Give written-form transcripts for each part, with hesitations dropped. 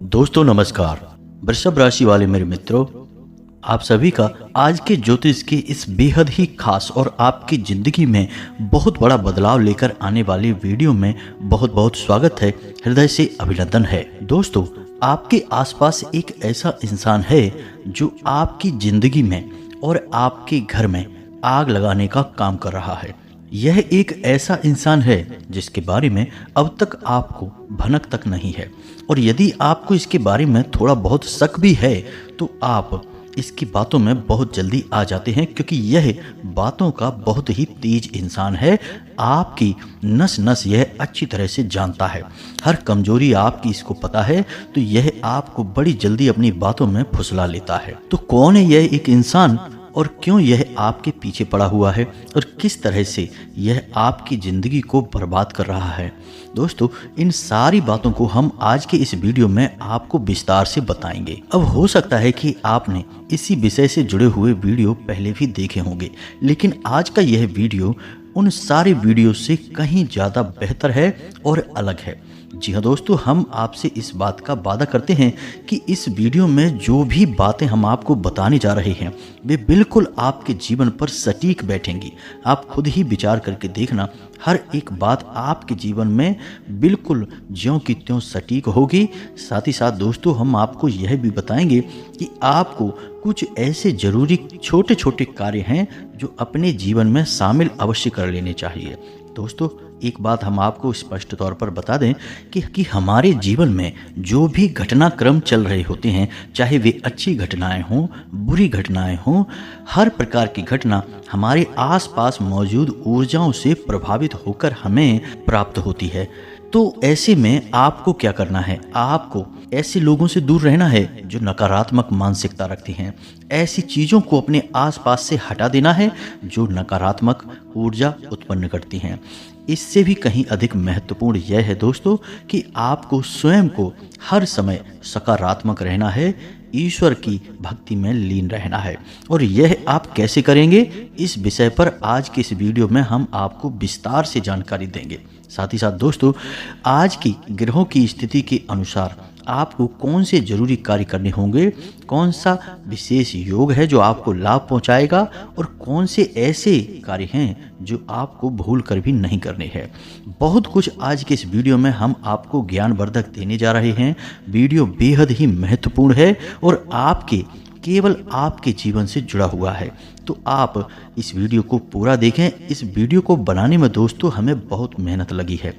दोस्तों नमस्कार। वृषभ राशि वाले मेरे मित्रों, आप सभी का आज के ज्योतिष के इस बेहद ही खास और आपकी ज़िंदगी में बहुत बड़ा बदलाव लेकर आने वाले वीडियो में बहुत बहुत स्वागत है, हृदय से अभिनंदन है। दोस्तों, आपके आसपास एक ऐसा इंसान है जो आपकी ज़िंदगी में और आपके घर में आग लगाने का काम कर रहा है। यह एक ऐसा इंसान है जिसके बारे में अब तक आपको भनक तक नहीं है, और यदि आपको इसके बारे में थोड़ा बहुत शक भी है तो आप इसकी बातों में बहुत जल्दी आ जाते हैं, क्योंकि यह बातों का बहुत ही तेज इंसान है। आपकी नस नस यह अच्छी तरह से जानता है, हर कमजोरी आपकी इसको पता है, तो यह आपको बड़ी जल्दी अपनी बातों में फुसला लेता है। तो कौन है यह एक इंसान और क्यों यह आपके पीछे पड़ा हुआ है और किस तरह से यह आपकी ज़िंदगी को बर्बाद कर रहा है? दोस्तों, इन सारी बातों को हम आज के इस वीडियो में आपको विस्तार से बताएंगे। अब हो सकता है कि आपने इसी विषय से जुड़े हुए वीडियो पहले भी देखे होंगे, लेकिन आज का यह वीडियो उन सारे वीडियो से कहीं ज़्यादा बेहतर है और अलग है। जी हाँ दोस्तों, हम आपसे इस बात का वादा करते हैं कि इस वीडियो में जो भी बातें हम आपको बताने जा रहे हैं वे बिल्कुल आपके जीवन पर सटीक बैठेंगी। आप खुद ही विचार करके देखना, हर एक बात आपके जीवन में बिल्कुल ज्यों की त्यों सटीक होगी। साथ ही साथ दोस्तों, हम आपको यह भी बताएंगे कि आपको कुछ ऐसे ज़रूरी छोटे छोटे कार्य हैं जो अपने जीवन में शामिल अवश्य कर लेने चाहिए। दोस्तों, एक बात हम आपको स्पष्ट तौर पर बता दें कि हमारे जीवन में जो भी घटनाक्रम चल रहे होते हैं, चाहे वे अच्छी घटनाएं हों, बुरी घटनाएं हों, हर प्रकार की घटना हमारे आसपास मौजूद ऊर्जाओं से प्रभावित होकर हमें प्राप्त होती है। तो ऐसे में आपको क्या करना है? आपको ऐसे लोगों से दूर रहना है जो नकारात्मक मानसिकता रखते हैं। ऐसी चीज़ों को अपने आसपास से हटा देना है जो नकारात्मक ऊर्जा उत्पन्न करती हैं। इससे भी कहीं अधिक महत्वपूर्ण यह है दोस्तों कि आपको स्वयं को हर समय सकारात्मक रहना है, ईश्वर की भक्ति में लीन रहना है। और यह आप कैसे करेंगे, इस विषय पर आज के इस वीडियो में हम आपको विस्तार से जानकारी देंगे। साथ ही साथ दोस्तों, आज की ग्रहों की स्थिति के अनुसार आपको कौन से जरूरी कार्य करने होंगे, कौन सा विशेष योग है जो आपको लाभ पहुंचाएगा, और कौन से ऐसे कार्य हैं जो आपको भूल कर भी नहीं करने हैं। बहुत कुछ आज के इस वीडियो में हम आपको ज्ञानवर्धक देने जा रहे हैं। वीडियो बेहद ही महत्वपूर्ण है और केवल आपके जीवन से जुड़ा हुआ है, तो आप इस वीडियो को पूरा देखें। इस वीडियो को बनाने में दोस्तों हमें बहुत मेहनत लगी है।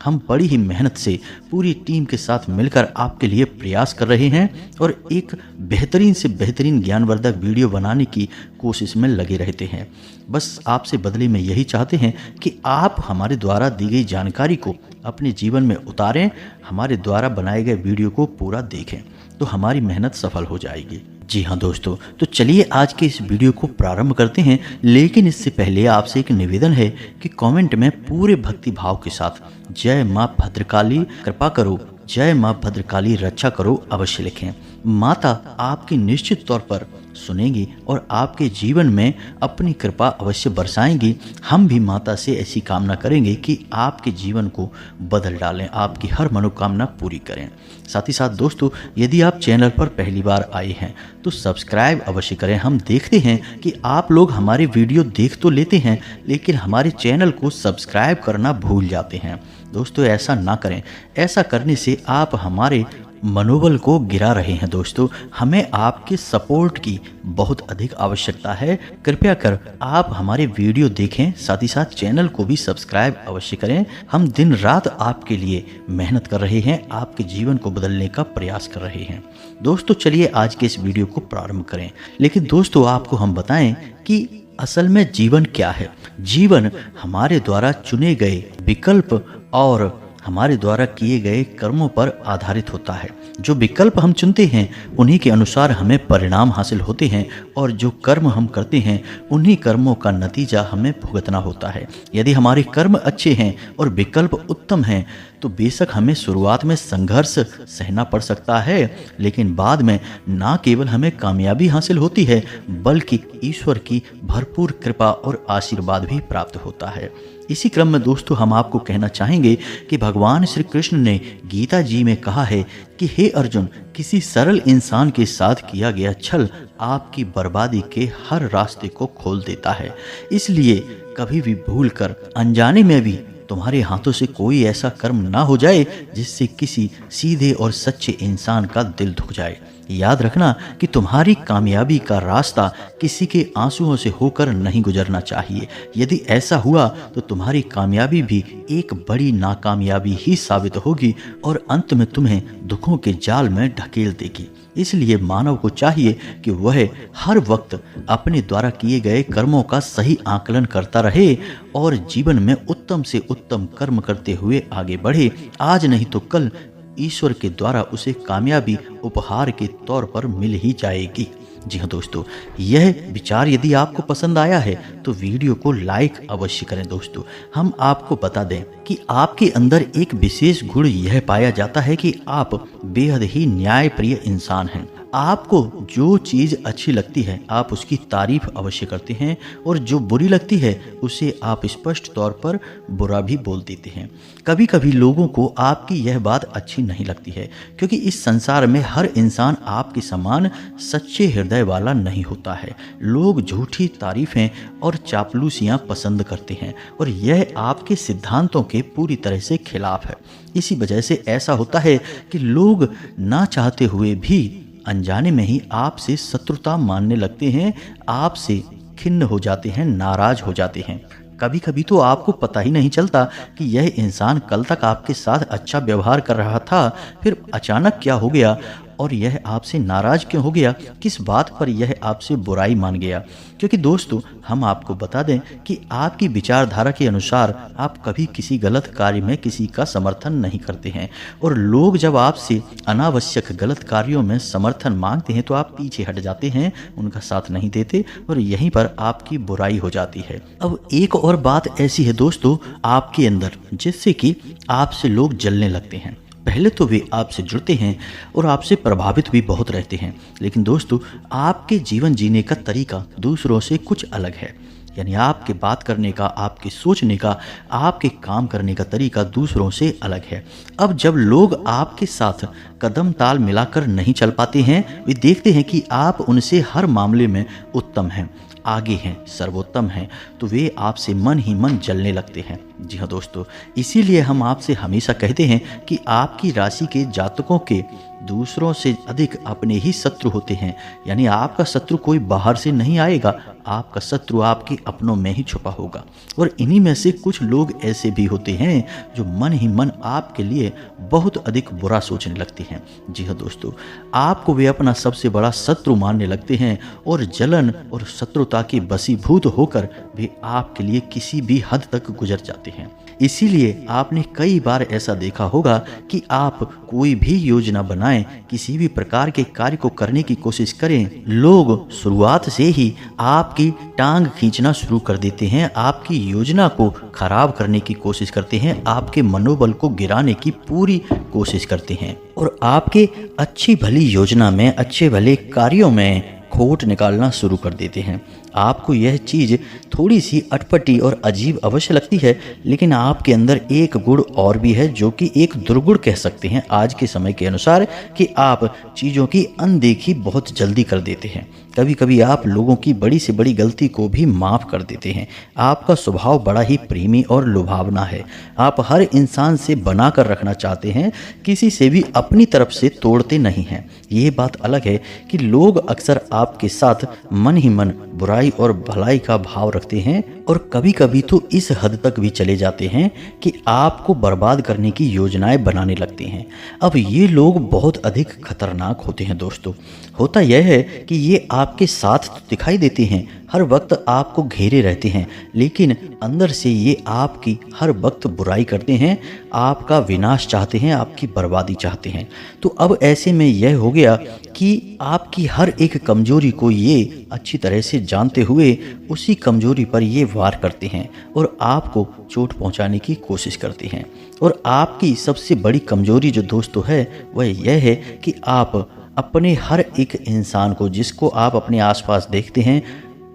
हम बड़ी ही मेहनत से पूरी टीम के साथ मिलकर आपके लिए प्रयास कर रहे हैं और एक बेहतरीन से बेहतरीन ज्ञानवर्धक वीडियो बनाने की कोशिश में लगे रहते हैं। बस आपसे बदले में यही चाहते हैं कि आप हमारे द्वारा दी गई जानकारी को अपने जीवन में उतारें, हमारे द्वारा बनाए गए वीडियो को पूरा देखें, तो हमारी मेहनत सफल हो जाएगी। जी हाँ दोस्तों, तो चलिए आज के इस वीडियो को प्रारंभ करते हैं। लेकिन इससे पहले आपसे एक निवेदन है कि कमेंट में पूरे भक्ति भाव के साथ जय माँ भद्रकाली कृपा करो, जय माँ भद्रकाली रक्षा करो अवश्य लिखें। माता आपकी निश्चित तौर पर सुनेंगी और आपके जीवन में अपनी कृपा अवश्य बरसाएंगी। हम भी माता से ऐसी कामना करेंगे कि आपके जीवन को बदल डालें, आपकी हर मनोकामना पूरी करें। साथ ही साथ दोस्तों, यदि आप चैनल पर पहली बार आए हैं तो सब्सक्राइब अवश्य करें। हम देखते हैं कि आप लोग हमारे वीडियो देख तो लेते हैं, लेकिन हमारे चैनल को सब्सक्राइब करना भूल जाते हैं। दोस्तों, ऐसा ना करें। ऐसा करने से आप हमारे मनोबल को गिरा रहे हैं। दोस्तों, हमें आपके सपोर्ट की बहुत अधिक आवश्यकता है। कृपया कर आप हमारे वीडियो देखें, साथ ही साथ चैनल को भी सब्सक्राइब अवश्य करें। हम दिन रात आपके लिए मेहनत कर रहे हैं, आपके जीवन को बदलने का प्रयास कर रहे हैं। दोस्तों, चलिए आज के इस वीडियो को प्रारंभ करें। लेकिन दोस्तों, आपको हम बताएं कि असल में जीवन क्या है। जीवन हमारे द्वारा चुने गए विकल्प और हमारे द्वारा किए गए कर्मों पर आधारित होता है। जो विकल्प हम चुनते हैं उन्हीं के अनुसार हमें परिणाम हासिल होते हैं, और जो कर्म हम करते हैं उन्हीं कर्मों का नतीजा हमें भुगतना होता है। यदि हमारे कर्म अच्छे हैं और विकल्प उत्तम हैं तो बेशक हमें शुरुआत में संघर्ष सहना पड़ सकता है, लेकिन बाद में ना केवल हमें कामयाबी हासिल होती है बल्कि ईश्वर की भरपूर कृपा और आशीर्वाद भी प्राप्त होता है। इसी क्रम में दोस्तों हम आपको कहना चाहेंगे कि भगवान श्री कृष्ण ने गीता जी में कहा है कि हे अर्जुन, किसी सरल इंसान के साथ किया गया छल आपकी बर्बादी के हर रास्ते को खोल देता है। इसलिए कभी भी भूल कर अनजाने में भी तुम्हारे हाथों से कोई ऐसा कर्म ना हो जाए जिससे किसी सीधे और सच्चे इंसान का दिल दुख जाए। याद रखना कि तुम्हारी कामयाबी का रास्ता किसी के आंसुओं से होकर नहीं गुजरना चाहिए। यदि ऐसा हुआ तो तुम्हारी कामयाबी भी एक बड़ी नाकामयाबी ही साबित होगी और अंत में तुम्हें दुखों के जाल में ढकेल देगी। इसलिए मानव को चाहिए कि वह हर वक्त अपने द्वारा किए गए कर्मों का सही आकलन करता रहे और जीवन में उत्तम से उत्तम कर्म करते हुए आगे बढ़े। आज नहीं तो कल ईश्वर के द्वारा उसे कामयाबी उपहार के तौर पर मिल ही जाएगी। जी हाँ दोस्तों, यह विचार यदि आपको पसंद आया है तो वीडियो को लाइक अवश्य करें। दोस्तों, हम आपको बता दें कि आपके अंदर एक विशेष गुण यह पाया जाता है कि आप बेहद ही न्यायप्रिय इंसान हैं। आपको जो चीज़ अच्छी लगती है आप उसकी तारीफ अवश्य करते हैं और जो बुरी लगती है उसे आप स्पष्ट तौर पर बुरा भी बोल देते हैं। कभी कभी लोगों को आपकी यह बात अच्छी नहीं लगती है क्योंकि इस संसार में हर इंसान आपके समान सच्चे हृदय वाला नहीं होता है। लोग झूठी तारीफें और चापलूसियाँ पसंद करते हैं और यह आपके सिद्धांतों के पूरी तरह से खिलाफ है। इसी वजह से ऐसा होता है कि लोग ना चाहते हुए भी अनजाने में ही आपसे शत्रुता मानने लगते हैं, आपसे खिन्न हो जाते हैं, नाराज हो जाते हैं। कभी कभी तो आपको पता ही नहीं चलता कि यह इंसान कल तक आपके साथ अच्छा व्यवहार कर रहा था, फिर अचानक क्या हो गया और यह आपसे नाराज क्यों हो गया, किस बात पर यह आपसे बुराई मान गया। क्योंकि दोस्तों, हम आपको बता दें कि आपकी विचारधारा के अनुसार आप कभी किसी गलत कार्य में किसी का समर्थन नहीं करते हैं और लोग जब आपसे अनावश्यक गलत कार्यों में समर्थन मांगते हैं तो आप पीछे हट जाते हैं, उनका साथ नहीं देते और यहीं पर आपकी बुराई हो जाती है। अब एक और बात ऐसी है दोस्तों आपके अंदर जिससे कि आपसे लोग जलने लगते हैं। पहले तो वे आपसे जुड़ते हैं और आपसे प्रभावित भी बहुत रहते हैं, लेकिन दोस्तों आपके जीवन जीने का तरीका दूसरों से कुछ अलग है। यानी आपके बात करने का, आपके सोचने का, आपके काम करने का तरीका दूसरों से अलग है। अब जब लोग आपके साथ कदम ताल मिलाकर नहीं चल पाते हैं, वे देखते हैं कि आप उनसे हर मामले में उत्तम हैं, आगे हैं, सर्वोत्तम हैं, तो वे आपसे मन ही मन जलने लगते हैं। जी हाँ दोस्तों, इसीलिए हम आपसे हमेशा कहते हैं कि आपकी राशि के जातकों के दूसरों से अधिक अपने ही शत्रु होते हैं। यानी आपका शत्रु कोई बाहर से नहीं आएगा, आपका शत्रु आपके अपनों में ही छुपा होगा। और इन्हीं में से कुछ लोग ऐसे भी होते हैं जो मन ही मन आपके लिए बहुत अधिक बुरा सोचने लगते हैं। जी हाँ दोस्तों, आपको वे अपना सबसे बड़ा शत्रु मानने लगते हैं और जलन और शत्रुता के वशीभूत होकर वे आपके लिए किसी भी हद तक गुजर जाते हैं। इसीलिए आपने कई बार ऐसा देखा होगा कि आप कोई भी योजना बनाएं, किसी भी प्रकार के कार्य को करने की कोशिश करें, लोग शुरुआत से ही आपकी टांग खींचना शुरू कर देते हैं, आपकी योजना को खराब करने की कोशिश करते हैं, आपके मनोबल को गिराने की पूरी कोशिश करते हैं और आपके अच्छी भली योजना में, अच्छे भले कार्यों में खोट निकालना शुरू कर देते हैं। आपको यह चीज़ थोड़ी सी अटपटी और अजीब अवश्य लगती है, लेकिन आपके अंदर एक गुण और भी है जो कि एक दुर्गुण कह सकते हैं आज के समय के अनुसार, कि आप चीज़ों की अनदेखी बहुत जल्दी कर देते हैं। कभी कभी आप लोगों की बड़ी से बड़ी गलती को भी माफ़ कर देते हैं। आपका स्वभाव बड़ा ही प्रेमी और लुभावना है। आप हर इंसान से बना कर रखना चाहते हैं, किसी से भी अपनी तरफ से तोड़ते नहीं हैं। ये बात अलग है कि लोग अक्सर आपके साथ मन ही मन बुराई और भलाई का भाव रखते हैं और कभी कभी तो इस हद तक भी चले जाते हैं कि आपको बर्बाद करने की योजनाएं बनाने लगते हैं। अब ये लोग बहुत अधिक खतरनाक होते हैं दोस्तों। होता यह है कि ये आपके साथ तो दिखाई देते हैं, हर वक्त आपको घेरे रहते हैं, लेकिन अंदर से ये आपकी हर वक्त बुराई करते हैं, आपका विनाश चाहते हैं, आपकी बर्बादी चाहते हैं। तो अब ऐसे में यह हो गया कि आपकी हर एक कमजोरी को ये अच्छी तरह से जानते हुए उसी कमजोरी पर ये वार करते हैं और आपको चोट पहुंचाने की कोशिश करते हैं। और आपकी सबसे बड़ी कमजोरी जो दोस्तों है वह यह है कि आप अपने हर एक इंसान को, जिसको आप अपने आसपास देखते हैं,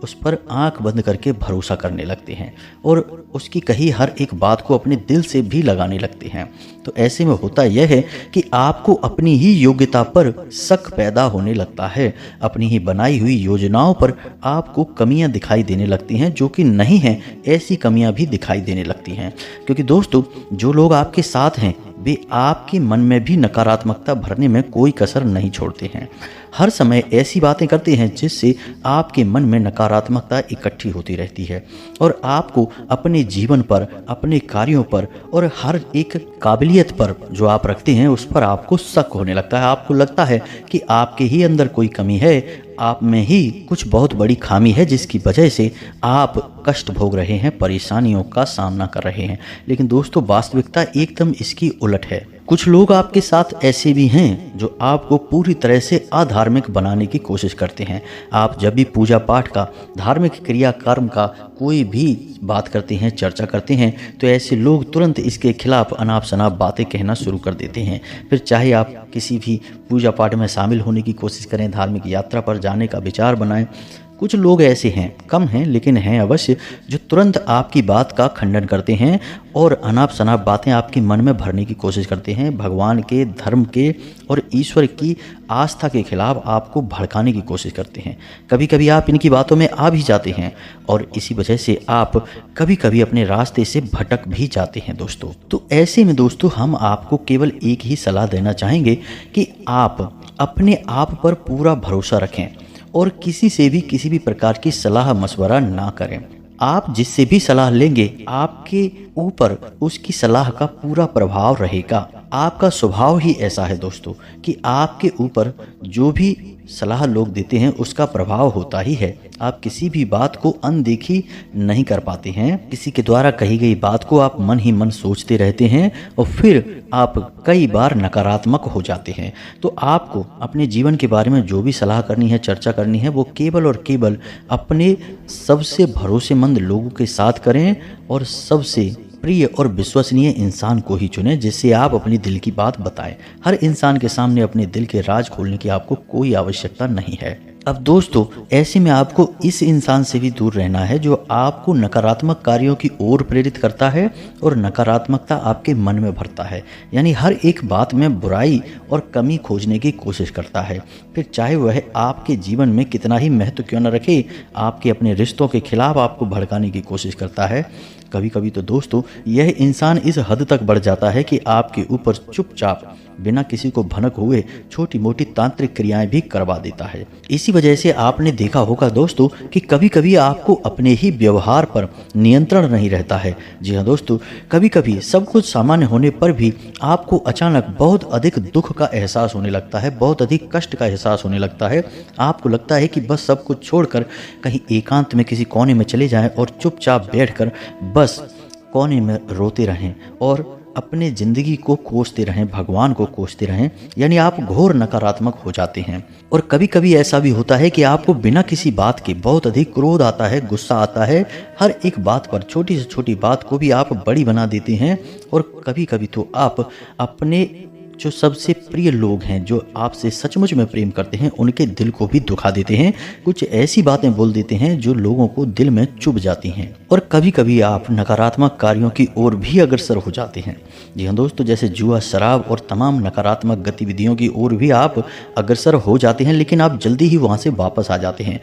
उस पर आंख बंद करके भरोसा करने लगते हैं और उसकी कही हर एक बात को अपने दिल से भी लगाने लगते हैं। तो ऐसे में होता यह है कि आपको अपनी ही योग्यता पर शक पैदा होने लगता है। अपनी ही बनाई हुई योजनाओं पर आपको कमियां दिखाई देने लगती हैं, जो कि नहीं हैं ऐसी कमियां भी दिखाई देने लगती हैं। क्योंकि दोस्तों, जो लोग आपके साथ हैं वे आपके मन में भी नकारात्मकता भरने में कोई कसर नहीं छोड़ते हैं। हर समय ऐसी बातें करते हैं जिससे आपके मन में नकारात्मकता इकट्ठी होती रहती है और आपको अपने जीवन पर, अपने कार्यों पर और हर एक काबिलियत पर जो आप रखते हैं उस पर आपको शक होने लगता है। आपको लगता है कि आपके ही अंदर कोई कमी है, आप में ही कुछ बहुत बड़ी खामी है जिसकी वजह से आप कष्ट भोग रहे हैं, परेशानियों का सामना कर रहे हैं। लेकिन दोस्तों, वास्तविकता एकदम इसकी उलट है। कुछ लोग आपके साथ ऐसे भी हैं जो आपको पूरी तरह से अधार्मिक बनाने की कोशिश करते हैं। आप जब भी पूजा पाठ का, धार्मिक क्रियाकर्म का कोई भी बात करते हैं, चर्चा करते हैं, तो ऐसे लोग तुरंत इसके खिलाफ अनाप शनाप बातें कहना शुरू कर देते हैं। फिर चाहे आप किसी भी पूजा पाठ में शामिल होने की कोशिश करें, धार्मिक यात्रा पर जाने का विचार बनाएं, कुछ लोग ऐसे हैं, कम हैं लेकिन हैं अवश्य, जो तुरंत आपकी बात का खंडन करते हैं और अनाप शनाप बातें आपके मन में भरने की कोशिश करते हैं। भगवान के, धर्म के और ईश्वर की आस्था के खिलाफ आपको भड़काने की कोशिश करते हैं। कभी कभी आप इनकी बातों में आ भी जाते हैं और इसी वजह से आप कभी कभी अपने रास्ते से भटक भी जाते हैं दोस्तों। तो ऐसे में दोस्तों, हम आपको केवल एक ही सलाह देना चाहेंगे कि आप अपने आप पर पूरा भरोसा रखें और किसी से भी किसी भी प्रकार की सलाह मशवरा ना करें। आप जिससे भी सलाह लेंगे आपके ऊपर उसकी सलाह का पूरा प्रभाव रहेगा। आपका स्वभाव ही ऐसा है दोस्तों कि आपके ऊपर जो भी सलाह लोग देते हैं उसका प्रभाव होता ही है। आप किसी भी बात को अनदेखी नहीं कर पाते हैं। किसी के द्वारा कही गई बात को आप मन ही मन सोचते रहते हैं और फिर आप कई बार नकारात्मक हो जाते हैं। तो आपको अपने जीवन के बारे में जो भी सलाह करनी है, चर्चा करनी है, वो केवल और केवल अपने सबसे भरोसेमंद लोगों के साथ करें और सबसे प्रिय और विश्वसनीय इंसान को ही चुनें जिससे आप अपनी दिल की बात बताएं। हर इंसान के सामने अपने दिल के राज खोलने की आपको कोई आवश्यकता नहीं है। अब दोस्तों, ऐसे में आपको इस इंसान से भी दूर रहना है जो आपको नकारात्मक कार्यों की ओर प्रेरित करता है और नकारात्मकता आपके मन में भरता है, यानी हर एक बात में बुराई और कमी खोजने की कोशिश करता है। फिर चाहे वह आपके जीवन में कितना ही महत्व क्यों न रखे, आपके अपने रिश्तों के खिलाफ आपको भड़काने की कोशिश करता है। कभी कभी तो दोस्तों, यह इंसान इस हद तक बढ़ जाता है कि आपके ऊपर चुपचाप बिना किसी को भनक हुए छोटी मोटी तांत्रिक क्रियाएं भी करवा देता है। इसी वजह से आपने देखा होगा दोस्तों कि कभी कभी आपको अपने ही व्यवहार पर नियंत्रण नहीं रहता है। जी हाँ दोस्तों, कभी कभी सब कुछ सामान्य होने पर भी आपको अचानक बहुत अधिक दुख का एहसास होने लगता है, बहुत अधिक कष्ट का एहसास होने लगता है। आपको लगता है कि बस सब कुछ छोड़कर कहीं एकांत में किसी कोने में चले जाएं और चुपचाप बैठकर बस कोने में रोते रहें और अपने ज़िंदगी को कोसते रहें, भगवान को कोसते रहें, यानी आप घोर नकारात्मक हो जाते हैं। और कभी कभी ऐसा भी होता है कि आपको बिना किसी बात के बहुत अधिक क्रोध आता है, गुस्सा आता है। हर एक बात पर, छोटी से छोटी बात को भी आप बड़ी बना देते हैं और कभी कभी तो आप अपने जो सबसे प्रिय लोग हैं, जो आपसे सचमुच में प्रेम करते हैं, उनके दिल को भी दुखा देते हैं। कुछ ऐसी बातें बोल देते हैं जो लोगों को दिल में चुभ जाती हैं और कभी कभी आप नकारात्मक कार्यों की ओर भी अग्रसर हो जाते हैं। जी हाँ दोस्तों, जैसे जुआ, शराब और तमाम नकारात्मक गतिविधियों की ओर भी आप अग्रसर हो जाते हैं, लेकिन आप जल्दी ही वहाँ से वापस आ जाते हैं।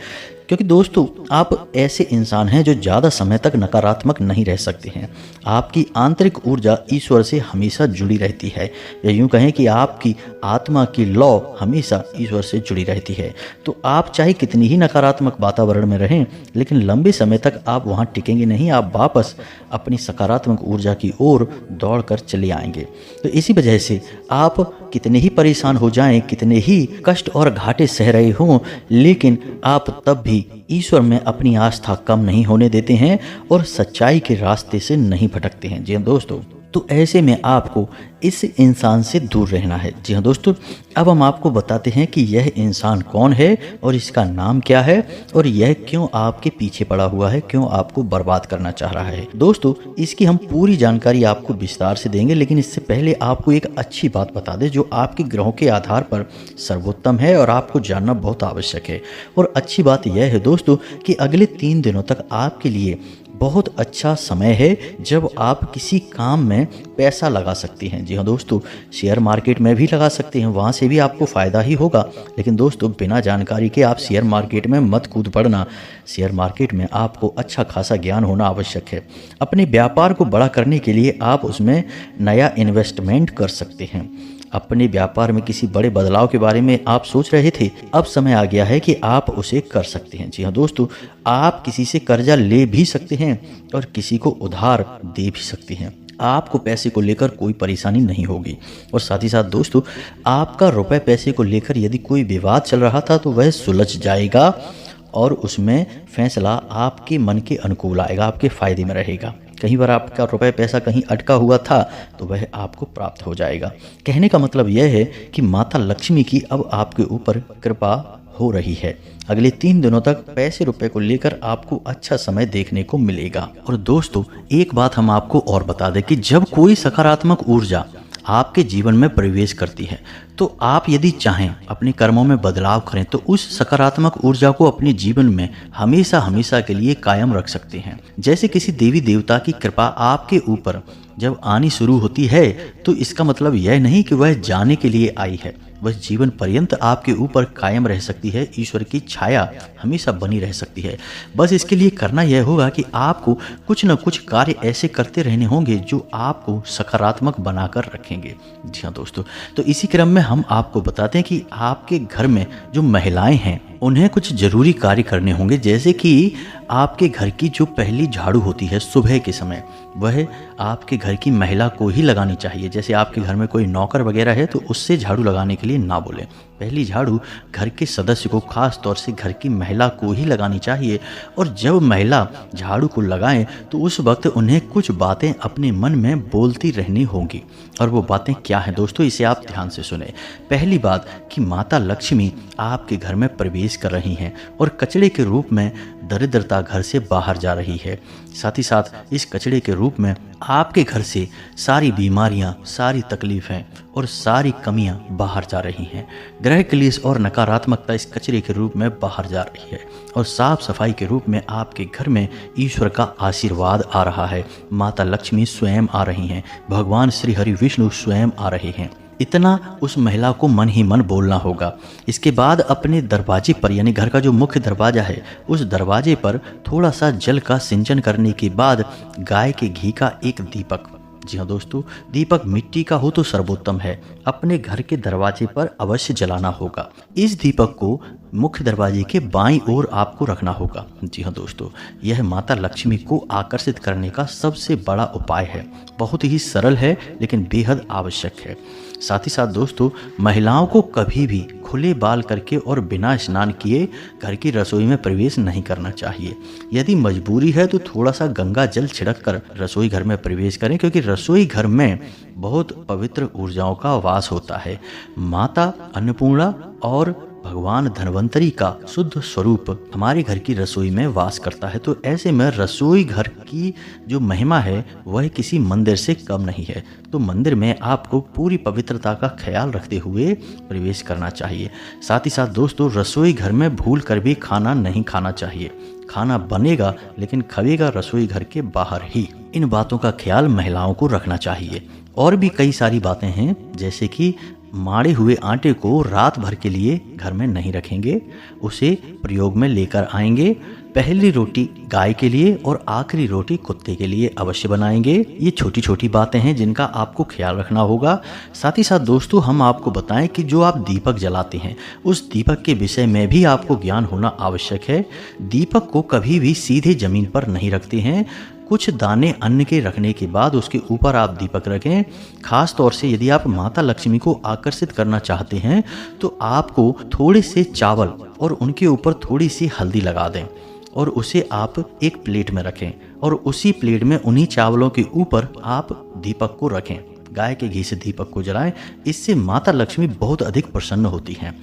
क्योंकि दोस्तों, आप ऐसे इंसान हैं जो ज़्यादा समय तक नकारात्मक नहीं रह सकते हैं। आपकी आंतरिक ऊर्जा ईश्वर से हमेशा जुड़ी रहती है, या यूँ कहें कि आपकी आत्मा की लौ हमेशा ईश्वर से जुड़ी रहती है। तो आप चाहे कितनी ही नकारात्मक वातावरण में रहें, लेकिन लंबे समय तक आप वहाँ टिकेंगे नहीं। आप वापस अपनी सकारात्मक ऊर्जा की ओर दौड़ कर चले आएंगे। तो इसी वजह से आप कितने ही परेशान हो जाएं, कितने ही कष्ट और घाटे सह रहे हों, लेकिन आप तब भी ईश्वर में अपनी आस्था कम नहीं होने देते हैं और सच्चाई के रास्ते से नहीं भटकते हैं। जी दोस्तों, तो ऐसे में आपको इस इंसान से दूर रहना है। जी हाँ दोस्तों, अब हम आपको बताते हैं कि यह इंसान कौन है और इसका नाम क्या है और यह क्यों आपके पीछे पड़ा हुआ है, क्यों आपको बर्बाद करना चाह रहा है। दोस्तों, इसकी हम पूरी जानकारी आपको विस्तार से देंगे, लेकिन इससे पहले आपको एक अच्छी बात बता दें जो आपके ग्रहों के आधार पर सर्वोत्तम है और आपको जानना बहुत आवश्यक है। और अच्छी बात यह है दोस्तों कि अगले 3 दिनों तक आपके लिए बहुत अच्छा समय है जब आप किसी काम में पैसा लगा सकते हैं। जी हाँ दोस्तों, शेयर मार्केट में भी लगा सकते हैं, वहाँ से भी आपको फ़ायदा ही होगा। लेकिन दोस्तों, बिना जानकारी के आप शेयर मार्केट में मत कूद पड़ना। शेयर मार्केट में आपको अच्छा खासा ज्ञान होना आवश्यक है। अपने व्यापार को बड़ा करने के लिए आप उसमें नया इन्वेस्टमेंट कर सकते हैं। अपने व्यापार में किसी बड़े बदलाव के बारे में आप सोच रहे थे, अब समय आ गया है कि आप उसे कर सकते हैं। जी हाँ दोस्तों, आप किसी से कर्जा ले भी सकते हैं और किसी को उधार दे भी सकते हैं। आपको पैसे को लेकर कोई परेशानी नहीं होगी। और साथ ही साथ दोस्तों, आपका रुपए पैसे को लेकर यदि कोई विवाद चल रहा था तो वह सुलझ जाएगा और उसमें फैसला आपके मन के अनुकूल आएगा, आपके फ़ायदे में रहेगा। कहीं बार आपका रुपए पैसा कहीं अटका हुआ था तो वह आपको प्राप्त हो जाएगा। कहने का मतलब यह है कि माता लक्ष्मी की अब आपके ऊपर कृपा हो रही है। अगले 3 दिनों तक पैसे रुपए को लेकर आपको अच्छा समय देखने को मिलेगा। और दोस्तों, एक बात हम आपको और बता दें कि जब कोई सकारात्मक ऊर्जा आपके जीवन में प्रवेश करती है तो आप यदि चाहें अपने कर्मों में बदलाव करें तो उस सकारात्मक ऊर्जा को अपने जीवन में हमेशा हमेशा के लिए कायम रख सकते हैं। जैसे किसी देवी देवता की कृपा आपके ऊपर जब आनी शुरू होती है तो इसका मतलब यह नहीं कि वह जाने के लिए आई है, वह जीवन पर्यंत आपके ऊपर कायम रह सकती है। ईश्वर की छाया हमेशा बनी रह सकती है। बस इसके लिए करना यह होगा कि आपको कुछ न कुछ कार्य ऐसे करते रहने होंगे जो आपको सकारात्मक बनाकर रखेंगे। जी हाँ दोस्तों, तो इसी क्रम में हम आपको बताते हैं कि आपके घर में जो महिलाएं हैं उन्हें कुछ जरूरी कार्य करने होंगे। जैसे कि आपके घर की जो पहली झाड़ू होती है सुबह के समय, वह आपके घर की महिला को ही लगानी चाहिए। जैसे आपके घर में कोई नौकर वगैरह है तो उससे झाड़ू लगाने के लिए ना बोलें। पहली झाड़ू घर के सदस्य को, खास तौर से घर की महिला को ही लगानी चाहिए। और जब महिला झाड़ू को लगाएं तो उस वक्त उन्हें कुछ बातें अपने मन में बोलती रहनी होंगी। और वो बातें क्या हैं दोस्तों, इसे आप ध्यान से सुने। पहली बात कि माता लक्ष्मी आपके घर में प्रवेश कर रही हैं और कचड़े के रूप में दरिद्रता घर से बाहर जा रही है। साथ ही साथ इस कचड़े के रूप में आपके घर से सारी बीमारियां, सारी तकलीफें और सारी कमियां बाहर जा रही हैं। ग्रह क्लेश और नकारात्मकता इस कचरे के रूप में बाहर जा रही है और साफ सफाई के रूप में आपके घर में ईश्वर का आशीर्वाद आ रहा है। माता लक्ष्मी स्वयं आ रही हैं, भगवान श्री हरि विष्णु स्वयं आ रहे हैं। इतना उस महिला को मन ही मन बोलना होगा। इसके बाद अपने दरवाजे पर, यानी घर का जो मुख्य दरवाजा है, उस दरवाजे पर थोड़ा सा जल का सिंचन करने के बाद गाय के घी का एक दीपक, जी हाँ दोस्तों, दीपक मिट्टी का हो तो सर्वोत्तम है, अपने घर के दरवाजे पर अवश्य जलाना होगा। इस दीपक को मुख्य दरवाजे के बाईं ओर आपको रखना होगा। जी हाँ दोस्तों, यह माता लक्ष्मी को आकर्षित करने का सबसे बड़ा उपाय है। बहुत ही सरल है लेकिन बेहद आवश्यक है। साथ ही साथ दोस्तों, महिलाओं को कभी भी खुले बाल करके और बिना स्नान किए घर की रसोई में प्रवेश नहीं करना चाहिए। यदि मजबूरी है तो थोड़ा सा गंगा जल छिड़क कर रसोई घर में प्रवेश करें, क्योंकि रसोई घर में बहुत पवित्र ऊर्जाओं का वास होता है। माता अन्नपूर्णा और भगवान धन्वंतरी का शुद्ध स्वरूप हमारे घर की रसोई में वास करता है। तो ऐसे में रसोई घर की जो महिमा है वह किसी मंदिर से कम नहीं है। तो मंदिर में आपको पूरी पवित्रता का ख्याल रखते हुए प्रवेश करना चाहिए। साथ ही साथ दोस्तों, रसोई घर में भूल कर भी खाना नहीं खाना चाहिए। खाना बनेगा लेकिन खवेगा रसोई घर के बाहर ही। इन बातों का ख्याल महिलाओं को रखना चाहिए। और भी कई सारी बातें हैं, जैसे कि माड़े हुए आटे को रात भर के लिए घर में नहीं रखेंगे, उसे प्रयोग में लेकर आएंगे। पहली रोटी गाय के लिए और आखिरी रोटी कुत्ते के लिए अवश्य बनाएंगे। ये छोटी छोटी बातें हैं जिनका आपको ख्याल रखना होगा। साथ ही साथ दोस्तों, हम आपको बताएं कि जो आप दीपक जलाते हैं उस दीपक के विषय में भी आपको ज्ञान होना आवश्यक है। दीपक को कभी भी सीधे जमीन पर नहीं रखते हैं। कुछ दाने अन्न के रखने के बाद उसके ऊपर आप दीपक रखें। खास तौर से यदि आप माता लक्ष्मी को आकर्षित करना चाहते हैं तो आपको थोड़े से चावल और उनके ऊपर थोड़ी सी हल्दी लगा दें और उसे आप एक प्लेट में रखें और उसी प्लेट में उन्हीं चावलों के ऊपर आप दीपक को रखें। गाय के घी से दीपक को जलाएं, इससे माता लक्ष्मी बहुत अधिक प्रसन्न होती हैं।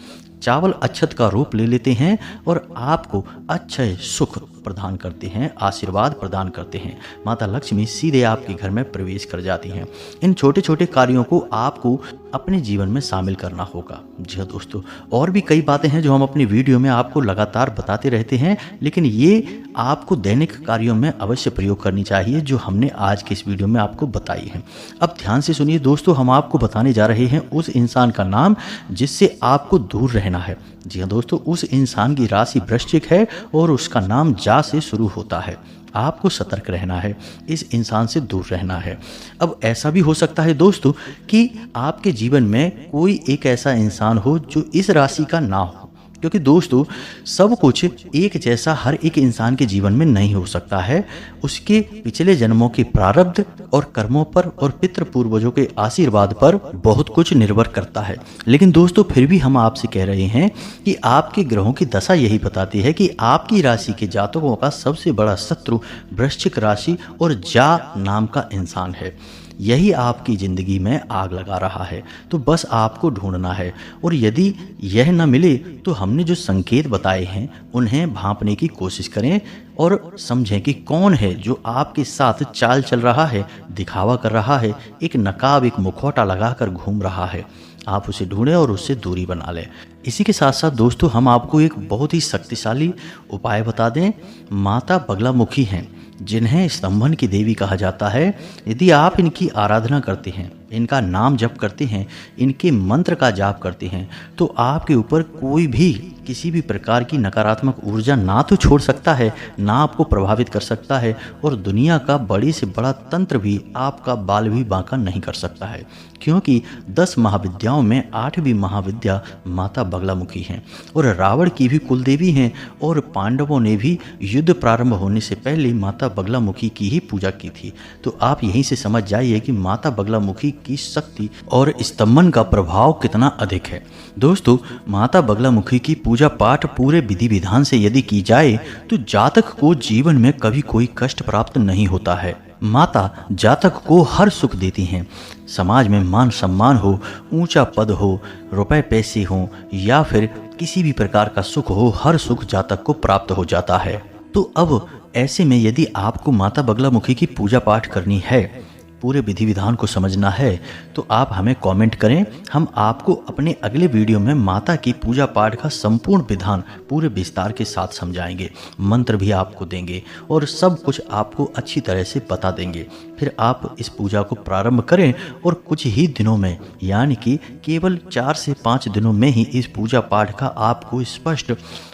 चावल अक्षत का रूप ले लेते हैं और आपको अक्षय सुख प्रदान करते हैं, आशीर्वाद प्रदान करते हैं। माता लक्ष्मी सीधे आपके घर में प्रवेश कर जाती हैं। इन छोटे छोटे कार्यों को आपको अपने जीवन में शामिल करना होगा। जी हाँ दोस्तों, और भी कई बातें हैं जो हम अपनी वीडियो में आपको लगातार बताते रहते हैं, लेकिन ये आपको दैनिक कार्यों में अवश्य प्रयोग करनी चाहिए जो हमने आज के इस वीडियो में आपको बताई है। अब ध्यान से सुनिए दोस्तों, हम आपको बताने जा रहे हैं उस इंसान का नाम जिससे आपको दूर रहना है। जी हाँ दोस्तों, उस इंसान की राशि वृश्चिक है और उसका नाम जा से शुरू होता है। आपको सतर्क रहना है, इस इंसान से दूर रहना है। अब ऐसा भी हो सकता है दोस्तों कि आपके जीवन में कोई एक ऐसा इंसान हो जो इस राशि का ना हो, क्योंकि दोस्तों सब कुछ एक जैसा हर एक इंसान के जीवन में नहीं हो सकता है। उसके पिछले जन्मों के प्रारब्ध और कर्मों पर और पितृ पूर्वजों के आशीर्वाद पर बहुत कुछ निर्भर करता है। लेकिन दोस्तों फिर भी हम आपसे कह रहे हैं कि आपके ग्रहों की दशा यही बताती है कि आपकी राशि के जातकों का सबसे बड़ा शत्रु वृश्चिक राशि और जा नाम का इंसान है। यही आपकी ज़िंदगी में आग लगा रहा है, तो बस आपको ढूंढना है। और यदि यह न मिले तो हमने जो संकेत बताए हैं उन्हें भांपने की कोशिश करें और समझें कि कौन है जो आपके साथ चाल चल रहा है, दिखावा कर रहा है, एक नकाब एक मुखौटा लगाकर घूम रहा है। आप उसे ढूंढें और उससे दूरी बना लें। इसी के साथ साथ दोस्तों हम आपको एक बहुत ही शक्तिशाली उपाय बता दें। माता बगलामुखी हैं, जिन्हें स्तंभन की देवी कहा जाता है। यदि आप इनकी आराधना करते हैं, इनका नाम जप करते हैं, इनके मंत्र का जाप करते हैं, तो आपके ऊपर कोई भी किसी भी प्रकार की नकारात्मक ऊर्जा ना तो छोड़ सकता है, ना आपको प्रभावित कर सकता है, और दुनिया का बड़े से बड़ा तंत्र भी आपका बाल भी बांका नहीं कर सकता है। क्योंकि 10 महाविद्याओं में 8वीं महाविद्या माता बगलामुखी हैं और रावण की भी कुलदेवी हैं। और पांडवों ने भी युद्ध प्रारंभ होने से पहले माता बगलामुखी की ही पूजा की थी। तो आप यहीं से समझ जाइए कि माता बगलामुखी की शक्ति और स्तंभन का प्रभाव कितना अधिक है। दोस्तों माता बगलामुखी की पूजा पाठ पूरे विधि विधान से यदि की जाए तो जातक को जीवन में कभी कोई कष्ट प्राप्त नहीं होता है। माता जातक को हर सुख देती हैं। समाज में मान सम्मान हो, ऊंचा पद हो, रुपए पैसे हो या फिर किसी भी प्रकार का सुख हो, हर सुख जातक को प्राप्त हो जाता है। तो अब ऐसे में यदि आपको माता बगलामुखी की पूजा पाठ करनी है, पूरे विधि विधान को समझना है, तो आप हमें कमेंट करें। हम आपको अपने अगले वीडियो में माता की पूजा पाठ का संपूर्ण विधान पूरे विस्तार के साथ समझाएंगे, मंत्र भी आपको देंगे और सब कुछ आपको अच्छी तरह से बता देंगे। फिर आप इस पूजा को प्रारंभ करें और कुछ ही दिनों में, यानी कि केवल 4 से 5 दिनों में ही इस पूजा पाठ का आपको स्पष्ट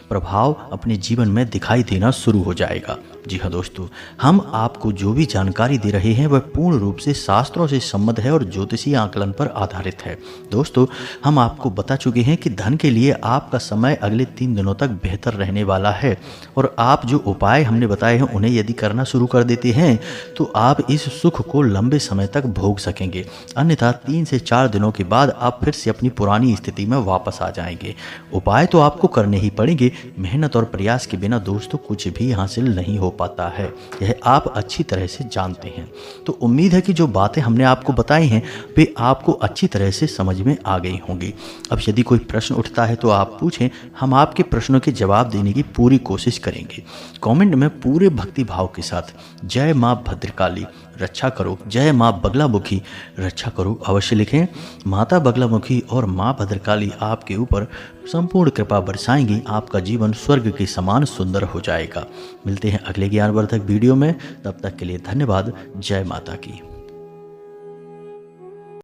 प्रभाव अपने जीवन में दिखाई देना शुरू हो जाएगा। जी हाँ दोस्तों, हम आपको जो भी जानकारी दे रहे हैं वह पूर्ण रूप से शास्त्रों से संबद्ध है और ज्योतिषीय आकलन पर आधारित है। दोस्तों हम आपको बता चुके हैं कि धन के लिए आपका समय अगले 3 दिनों तक बेहतर रहने वाला है, और आप जो उपाय हमने बताए हैं उन्हें यदि करना शुरू कर देते हैं तो आप इस सुख को लंबे समय तक भोग सकेंगे। अन्यथा 3 से 4 दिनों के बाद आप फिर से अपनी पुरानी स्थिति में वापस आ जाएंगे। उपाय तो आपको करने ही पड़ेंगे, मेहनत और प्रयास के बिना दोस्तों कुछ भी हासिल नहीं हो पाता है, यह आप अच्छी तरह से जानते हैं। तो उम्मीद है कि जो बातें हमने आपको बताई हैं वे आपको अच्छी तरह से समझ में आ गई होंगी। अब यदि कोई प्रश्न उठता है तो आप पूछें, हम आपके प्रश्नों के जवाब देने की पूरी कोशिश करेंगे। कमेंट में पूरे भक्ति भाव के साथ जय माँ भद्रकाली रक्षा करो, जय माँ बगलामुखी रक्षा करो अवश्य लिखें। माता बगलामुखी और माँ भद्रकाली आपके ऊपर संपूर्ण कृपा बरसाएंगी, आपका जीवन स्वर्ग के समान सुंदर हो जाएगा। मिलते हैं अगले ज्ञानवर्धक वीडियो में, तब तक के लिए धन्यवाद। जय माता की।